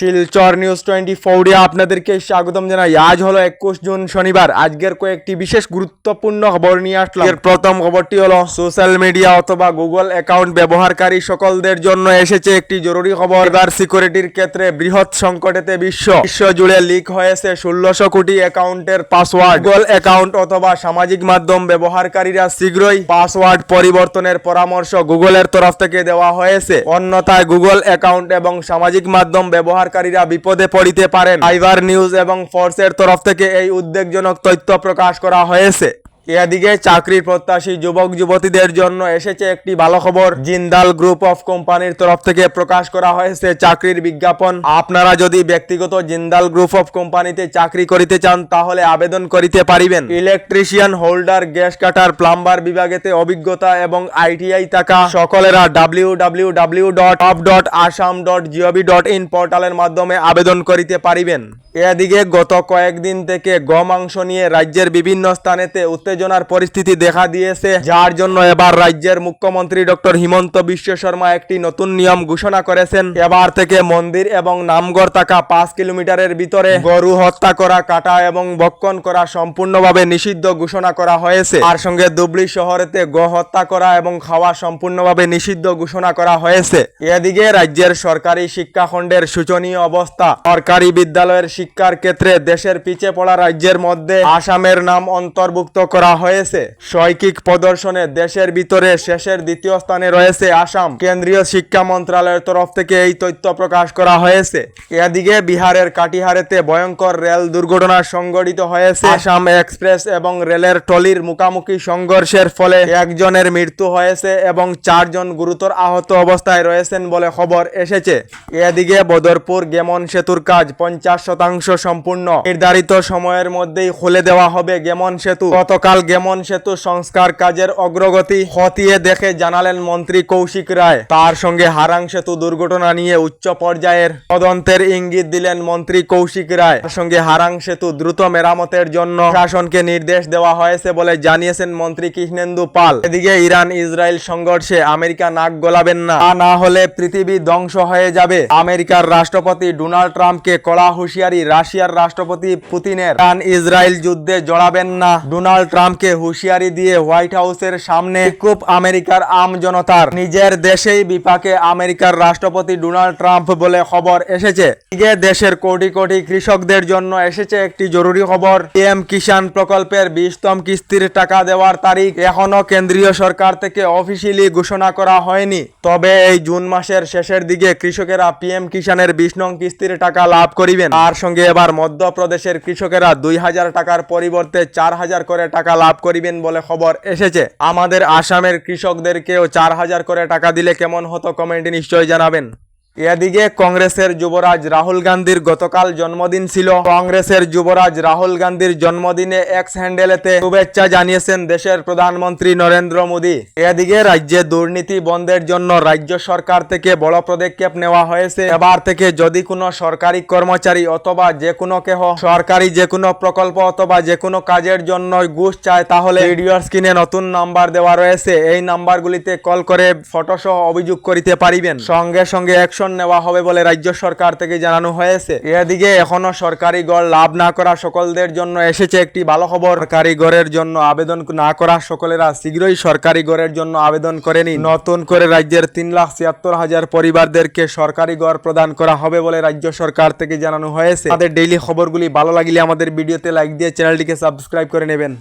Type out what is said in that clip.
Silchar news 24 আপনাদেরকে স্বাগতম জানাই। আজ হলো 21 জুন শনিবার। আজকের কয়েকটি বিশেষ গুরুত্বপূর্ণ খবর নিয়ে আসলাম। এর প্রথম খবরটি হলো সোশ্যাল মিডিয়া অথবা গুগল অ্যাকাউন্ট ব্যবহারকারী সকলদের জন্য এসেছে একটি জরুরি খবর। সাইবার সিকিউরিটির ক্ষেত্রে বৃহৎ সংকটেতে বিশ্ব জুড়ে লিক হয়েছে 1600 কোটি অ্যাকাউন্টের পাসওয়ার্ড। গুগল অ্যাকাউন্ট অথবা সামাজিক মাধ্যম ব্যবহারকারীরা শীঘ্রই পাসওয়ার্ড পরিবর্তনের পরামর্শ গুগলের তরফ থেকে দেওয়া হয়েছে। অন্যথায় গুগল অ্যাকাউন্ট এবং সামাজিক মাধ্যম ব্যবহারকারীরা বিপদে পড়তে পারেন। সাইবার নিউজ এবং ফোর্সের তরফ থেকে এই উদ্বেগজনক তথ্য প্রকাশ করা হয়েছে। এদিকে চাকরির প্রত্যাশী যুবক যুবতীদের জন্য এসেছে একটি ভালো খবর। জিন্দাল গ্রুপ অফ কোম্পানির তরফ থেকে প্রকাশ করা হয়েছে চাকরির বিজ্ঞাপন। আপনারা যদি ব্যক্তিগত জিন্দাল গ্রুপ অফ কোম্পানিতে চাকরি করিতে চান তাহলে আবেদন করিতে পারিবেন। Electrician, holder, gas cutter, plumber বিভাগেতে অভিজ্ঞতা এবং আইটিআই থাকা সকলেরা www.top.assam.gov.in পোর্টালের মাধ্যমে আবেদন করিতে পারিবেন। এদিকে গত কয়েকদিন থেকে গমাংস নিয়ে রাজ্যের বিভিন্ন স্থানেতে উত্তেজনার পরিস্থিতি দেখা দিয়েছে, যার জন্য এবার রাজ্যের মুখ্যমন্ত্রী ডক্টর হিমন্ত বিশ্ব শর্মা একটি নতুন নিয়ম ঘোষণা করেছেন। এবার থেকে মন্দির এবং নামগড় থাকা 5 কিলোমিটারের ভিতরে গরু হত্যা করা, কাটা এবং ভক্ষণ করা সম্পূর্ণভাবে নিষিদ্ধ ঘোষণা করা হয়েছে। তার সঙ্গে ধুবড়ী শহরেতে গো হত্যা করা এবং খাওয়া সম্পূর্ণভাবে নিষিদ্ধ ঘোষণা করা হয়েছে। এদিকে রাজ্যের সরকারি শিক্ষাখণ্ডের শোচনীয় অবস্থা। সরকারি বিদ্যালয়ের শিক্ষার ক্ষেত্রে দেশের পিছিয়ে পড়া রাজ্যের মধ্যে আসামের নাম অন্তর্ভুক্ত করা হয়েছে। শৈক্ষিক প্রদর্শনে দেশের ভিতরে শেষের দ্বিতীয় স্থানে রয়েছে আসাম। কেন্দ্রীয় শিক্ষা মন্ত্রণালয়ের তরফ থেকে এই তথ্য প্রকাশ করা হয়েছে। এদিকে বিহারের কাটিহারেতে ভয়ঙ্কর রেল দুর্ঘটনা সংঘটিত হয়েছে। আসাম এক্সপ্রেস এবং রেলের টলির মুখোমুখি সংঘর্ষের ফলে একজনের মৃত্যু হয়েছে এবং 4 জন গুরুতর আহত অবস্থায় রয়েছেন বলে খবর এসেছে। এদিকে বদরপুর গেমন সেতুর কাজ 50% সম্পূর্ণ। নির্ধারিত সময়ের মধ্যেই খুলে দেওয়া হবে গেমন সেতু। গতকাল গেমন সেতু সংস্কার কাজের অগ্রগতি খতিয়ে দেখে জানালেন মন্ত্রী কৌশিক রায়। তার সঙ্গে হারাং সেতু দুর্ঘটনা নিয়ে উচ্চ পর্যায়ের তদন্তের ইঙ্গিত দিলেন মন্ত্রী কৌশিক রায়। তার সঙ্গে হারাং সেতু দ্রুত মেরামতের জন্য শাসনকে নির্দেশ দেওয়া হয়েছে বলে জানিয়েছেন মন্ত্রী কৃষ্ণেন্দু পাল। এদিকে ইরান ইসরায়েল সংঘর্ষে আমেরিকা নাক গলাবেন না, তা না হলে পৃথিবী ধ্বংস হয়ে যাবে। আমেরিকার রাষ্ট্রপতি ডোনাল্ড ট্রাম্পকে কড়া হুঁশিয়ারি রাশিয়ার রাষ্ট্রপতি পুতিনের। ইরান ইসরায়েল যুদ্ধে জড়াবেন না, ডোনাল্ড ট্রাম্পকে হুঁশিয়ারি দিয়ে হোয়াইট হাউসের সামনে বিক্ষোভ আমেরিকার আম জনতার। নিজের দেশেই বিপাকে আমেরিকার রাষ্ট্রপতি ডোনাল্ড ট্রাম্প বলে খবর এসেছে। এদিকে দেশের কোটি কোটি কৃষকদের জন্য এসেছে একটি জরুরি খবর। পিএম কিষাণ প্রকল্পের 20তম কিস্তির টাকা দেওয়ার তারিখ এখনো কেন্দ্রীয় সরকার থেকে অফিসিয়ালি ঘোষণা করা হয়নি। তবে এই জুন মাসের শেষের দিকে কৃষকেরা পিএম কিষাণের 20 নং কিস্তির টাকা লাভ করিবেন। তার সঙ্গে এবার মধ্যপ্রদেশের কৃষকেরা 2000 টাকার পরিবর্তে 4000 করে টাকা লাভ করিবেন বলে খবর এসেছে। আমাদের আসামের কৃষকদেরকেও 4000 করে টাকা দিলে কেমন হতো কমেন্টে নিশ্চয়ই জানাবেন। এদিকে কংগ্রেসের যুবরাজ রাহুল গান্ধীর গতকাল জন্মদিন ছিল। কংগ্রেসের যুবরাজ রাহুল গান্ধীর জন্মদিনে এক্স হ্যান্ডেলেতে শুভেচ্ছা জানিয়েছেন দেশের প্রধানমন্ত্রী নরেন্দ্র মোদী। এদিকে রাজ্যে দুর্নীতি বন্ধের জন্য রাজ্য সরকার থেকে বড় পদক্ষেপ নেওয়া হয়েছে। এবার থেকে যদি কোনো সরকারি কর্মচারী অথবা যে কোনো কেহ সরকারি যে কোনো প্রকল্প অথবা যে কোনো কাজের জন্য ঘুষ চায় তাহলে ভিডিওর স্ক্রিনে নতুন নাম্বার দেওয়া রয়েছে। এই নাম্বারগুলিতে কল করে ফটোসহ অভিযোগ করিতে পারিবেন। সঙ্গে সঙ্গে নেওয়া হবে বলে রাজ্য সরকার থেকে জানানো হয়েছে। এদিকে এখনো সরকারি ঘর লাভ না করা সকলদের জন্য এসেছে একটি ভালো খবর। সরকারি ঘরের জন্য আবেদন না করা সকলেরা শীঘ্রই সরকারি ঘরের জন্য আবেদন করে নিন। নতুন করে রাজ্যের 3,76,000 পরিবারদেরকে সরকারি ঘর প্রদান করা হবে বলে রাজ্য সরকার থেকে জানানো হয়েছে। আমাদের ডেইলি খবরগুলি ভালো লাগলে আমাদের ভিডিওতে লাইক দিয়ে চ্যানেলটিকে সাবস্ক্রাইব করে নেবেন।